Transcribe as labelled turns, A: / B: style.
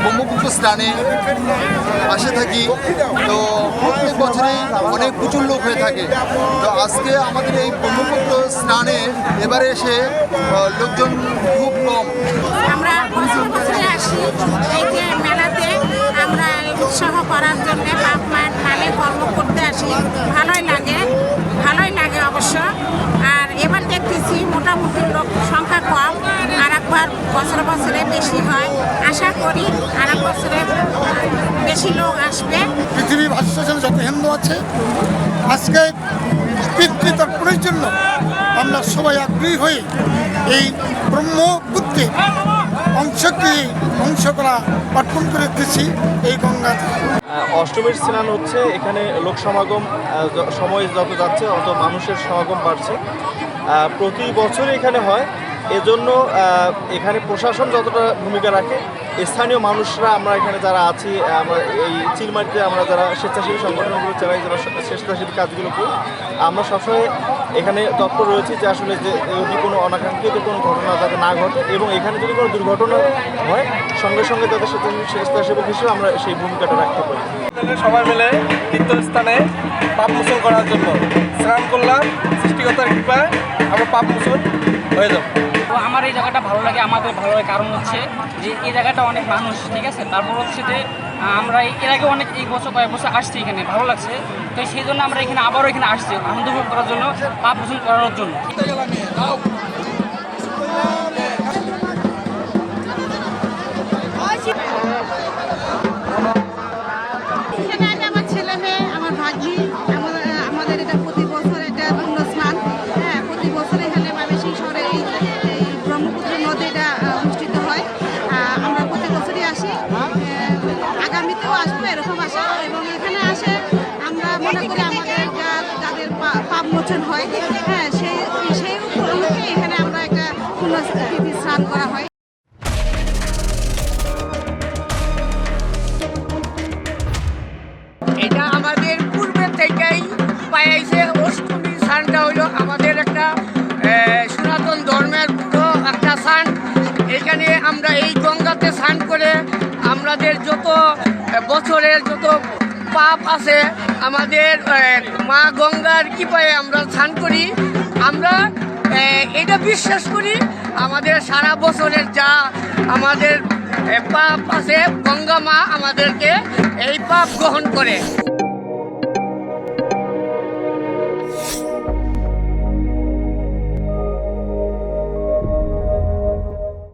A: ব্রহ্মপুত্র স্নানে আসে থাকি। তো প্রত্যেক বছরেই অনেক প্রচুর লোক হয়ে থাকে। তো আজকে আমাদের এই ব্রহ্মপুত্র স্নানে এবারে এসে লোকজন খুব কম।
B: আমরা বছর বছরে আসি এই যে মেলাতে, আমরা উৎসাহ করার জন্য বাপ মায়ের নামে কর্ম করতে আসি। ভালোই লাগে অবশ্য। আর এবার দেখতেছি মোটামুটি লোক সংখ্যা কম, আর একবার বছরে বেশি হয়। আশা করি আর এক বছরে বেশি লোক আসবে।
C: পৃথিবী ভাষা যত হিন্দু আছে, আজকে পিতৃতর্পণের জন্য আমরা সবাই আগ্রহী হয়ে এই ব্রহ্মপুত্রে অংশ করা অর্পণ করে দিচ্ছি এই গঙ্গাতে।
D: অষ্টমীর স্নান হচ্ছে, এখানে লোক সমাগম সময় যত যাচ্ছে তত মানুষের সমাগম বাড়ছে। প্রতি বছর এখানে হয়, এজন্য এখানে প্রশাসন যতটা ভূমিকা রাখে, স্থানীয় মানুষরা আমরা এখানে যারা আছি, আমরা এই চিলমারিতে আমরা যারা স্বেচ্ছাসেবী সংগঠনগুলো চালাই, যারা স্বেচ্ছাসেবী কাজগুলো করি, আমরা সবসময় এখানে তৎপর রয়েছি যে আসলে যে যদি কোনো অনাকাঙ্ক্ষিত কোনো ঘটনা যাতে না ঘটে, এবং এখানে যদি কোনো দুর্ঘটনা হয় সঙ্গে সঙ্গে যাতে স্বেচ্ছাসেবক হিসেবে আমরা সেই ভূমিকাটা রাখতে পারি।
E: সবাই মিলে তীর্থস্থানে পাপ মোচন করার জন্য স্নান করলাম, সৃষ্টিকর্তার কৃপায় আমরা পাপ মোচন হয়ে যাব।
F: তো আমার এই জায়গাটা ভালো লাগে, আমাদের ভালো লাগে কারণ হচ্ছে যে এই জায়গাটা অনেক মানুষ, ঠিক আছে। তারপর হচ্ছে যে আমরা এর আগে অনেক কয়েক বছর আসছি, এখানে ভালো লাগছে। তো সেই জন্য আমরা এখানে আবারও এখানে আসছি আনন্দ উপভোগ করার জন্য, পাপ মোচন করার জন্য।
B: আমার ছেলে মেয়ে, আমার ভাগ্নি, আমাদের এটা প্রতি বছর এটা পূর্ণ স্নান। হ্যাঁ, প্রতি বছর এখানে ময়মনসিংহ শহরে এই ব্রহ্মপুত্র নদীটা অনুষ্ঠিত হয়। আমরা প্রতি বছরই আসি, আগামীতেও আসবো এরকম আশা। এবং এখানে আসে আমরা মনে করি আমাদের যাদের পাপ মোচন হয়, হ্যাঁ, সেই উপলক্ষে এখানে আমরা একটা পূর্ণ তিথি স্নান করা হয়।
G: এটা আমাদের পূর্বে থেকেই পাইছে। অষ্টমী স্নানটা হইলো আমাদের একটা সনাতন ধর্মের পুরো একটা স্নান। এখানে আমরা এই গঙ্গাতে স্নান করে আমাদের যত বছরের যত পাপ আছে আমাদের মা গঙ্গার কৃপায় আমরা স্নান করি। আমরা এটা বিশ্বাস করি আমাদের সারা বছরের যা আমাদের পাপ আছে, গঙ্গা মা আমাদেরকে এই পাপ গ্রহণ করে।